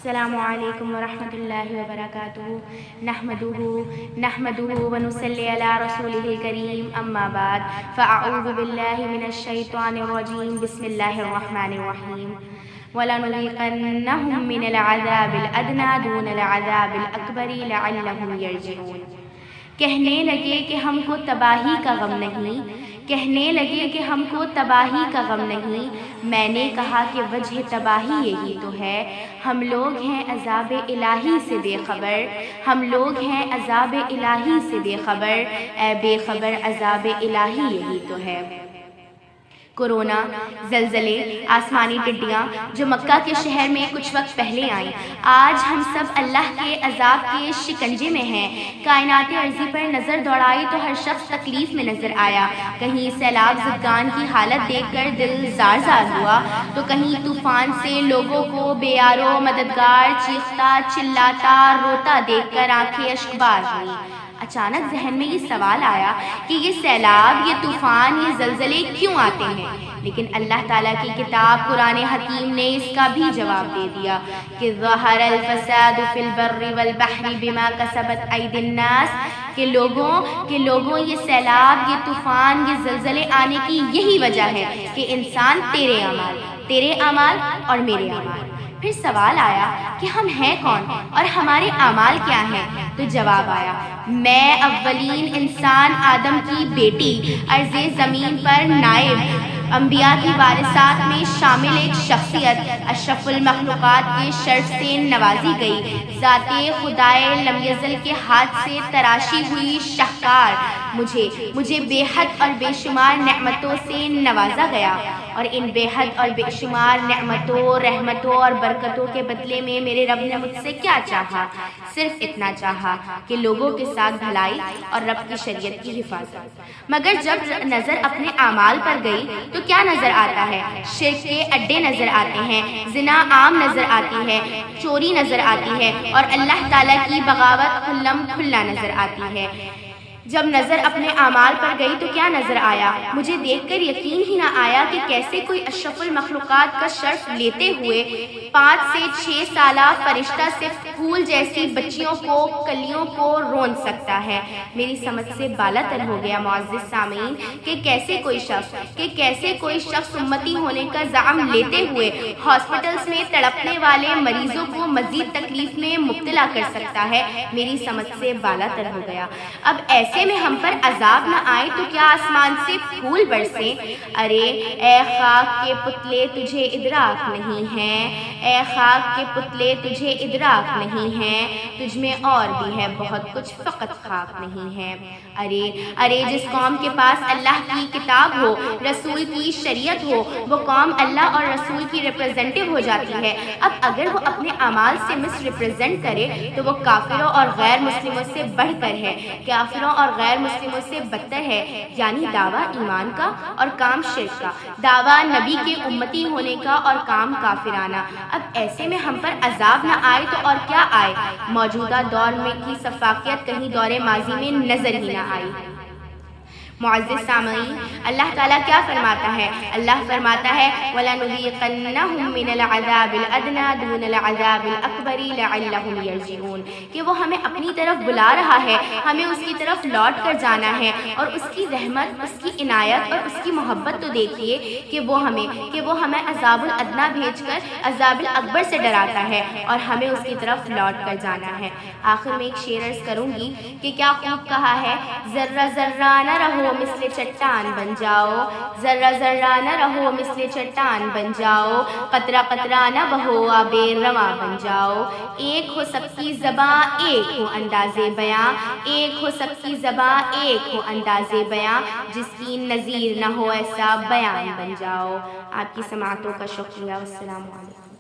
السلام علیکم ورحمۃ اللہ وبرکاتہ نحمده ونصلی علی رسولہ الکریم اما بعد فاعوذ باللہ من الشیطان الرجیم بسم اللہ الرحمن الرحیم وَلَنُذِيقَنَّهُم مِّنَ الْعَذَابِ الْأَدْنَىٰ دُونَ الْعَذَابِ الْأَكْبَرِ لَعَلَّهُمْ يَرْجِعُونَ۔ کہنے لگے کہ ہم کو تباہی کا غم نہیں، کہنے لگے کہ ہم کو تباہی کا غم نہیں، میں نے کہا کہ وجہ تباہی یہی تو ہے، ہم لوگ ہیں عذاب الہی سے بے خبر، ہم لوگ ہیں عذاب الہی سے بے خبر، اے بے خبر عذاب الہی یہی تو ہے۔ کورونا، زلزلے، آسمانی ٹڈیاں جو مکہ کے شہر میں کچھ وقت پہلے آئیں، آج ہم سب اللہ کے عذاب کے شکنجے میں ہیں۔ کائنات عرضی پر نظر دوڑائی تو ہر شخص تکلیف میں نظر آیا، کہیں سیلاب زدگان کی حالت دیکھ کر دل زار زار ہوا تو کہیں طوفان سے لوگوں کو بے یارو مددگار چیختا چلاتا روتا دیکھ کر آنکھیں اشکبار ہوئیں۔ اچانک ذہن میں یہ سوال آیا کہ یہ سیلاب، یہ طوفان، یہ زلزلے کیوں آتے ہیں؟ لیکن اللہ تعالیٰ کی کتاب قرآن حکیم نے اس کا بھی جواب دے دیا کہ ظہر الفساد فی البر والبحر بما کسبت ایدی الناس، کہ لوگوں یہ سیلاب، یہ طوفان، یہ زلزلے آنے کی یہی وجہ ہے کہ انسان تیرے اعمال اور میرے اعمال۔ پھر سوال آیا کہ ہم ہیں کون اور ہمارے اعمال کیا ہیں؟ تو جواب آیا، میں اولین انسان آدم کی بیٹی، ارض زمین پر نائب، انبیاء کی وارثات میں شامل ایک شخصیت، اشرف المخلوقات کے شرف سے نوازی گئی، ذات خدائے لم یزل کے ہاتھ سے تراشی ہوئی شاہکار، مجھے بے حد اور بے شمار نعمتوں سے نوازا گیا، اور ان بے حد اور بے شمار نعمتوں، رحمتوں اور برکتوں کے بدلے میں میرے رب نے مجھ سے کیا چاہا؟ صرف اتنا چاہا کہ لوگوں کے ساتھ بھلائی اور رب کی شریعت کی حفاظت۔ مگر جب نظر اپنے اعمال پر گئی تو کیا نظر آتا ہے؟ شرک کے اڈے نظر آتے ہیں، زنا عام نظر آتی ہے، چوری نظر آتی ہے، اور اللہ تعالیٰ کی بغاوت کھلم کھلا نظر آتی ہے۔ جب نظر اپنے اعمال پر گئی تو کیا نظر آیا؟ مجھے دیکھ کر یقین ہی نہ آیا کہ کیسے کوئی اشرف المخلوقات کا شرف لیتے ہوئے 5 سے 6 سالہ فرشتہ صرف پھول جیسی بچیوں کو، کلیوں کو رون سکتا ہے۔ میری سمجھ سے بالا تر ہو گیا معزز سامعین کہ کیسے کوئی شخص امتی ہونے کا زعم لیتے ہوئے ہاسپٹلز میں تڑپنے والے مریضوں کو مزید تکلیف میں مبتلا کر سکتا ہے۔ میری سمجھ سے بالا تر ہو گیا۔ اب ایسے میں ہم پر عذاب نہ آئے تو کیا آسمان سے پھول برسیں؟ ارے اے خاک کے پتلے تجھے ادراک نہیں ہے، اے خاک کے پتلے تجھے ادراک نہیں ہے، تجھ میں اور بھی ہے بہت کچھ فقط خاک نہیں ہے۔ ارے جس قوم کے پاس اللہ کی کتاب ہو، رسول کی شریعت ہو، وہ قوم اللہ اور رسول کی ریپرزینٹیو ہو جاتی ہے۔ اب اگر وہ اپنے اعمال سے مس ریپرزینٹ کرے تو وہ کافروں اور غیر مسلموں سے بڑھ کر ہے، کافروں اور غیر مسلموں سے بدتر ہے، یعنی دعویٰ ایمان کا اور کام شرک کا، دعویٰ نبی کے امتی ہونے کا اور کام کافرانہ۔ اب ایسے میں ہم پر عذاب نہ آئے تو اور کیا آئے؟ موجودہ دور میں کی سفاکیت کہیں دور ماضی میں نظر ہی نہ آئی۔ معزز سامعین، اللہ تعالیٰ کیا فرماتا ہے؟ اللہ فرماتا ہے وَلَنُذِيقَنَّهُم مِّنَ الْعَذَابِ الْأَدْنَىٰ دُونَ الْعَذَابِ الْأَكْبَرِ لَعَلَّهُمْ يَرْجِعُونَ، کہ وہ ہمیں اپنی طرف بلا رہا ہے، ہمیں اس کی طرف لوٹ کر جانا ہے، اور اس کی رحمت، اس کی عنایت اور اس کی محبت تو دیکھیے کہ وہ ہمیں عذاب الادنیٰ بھیج کر عذاب الاکبر سے ڈراتا ہے، اور ہمیں اس کی طرف لوٹ کر جانا ہے۔ آخر میں ایک شعر عرض کروں گی کہ کیا خوب کہا ہے، ذرہ ذرہ نہ رہو مثل چٹان بن جاؤ، ذرہ ذرہ نہ رہو مثل چٹان بن جاؤ، قطرہ قطرہ نہ بہو آب رواں بن جاؤ، ایک ہو سب کی زباں ایک ہو انداز بیاں، ایک ہو سب کی زباں ایک ہو انداز بیاں، جس کی نظیر نہ ہو ایسا بیان بن جاؤ۔ آپ کی سماعتوں کا شکریہ، والسلام علیکم۔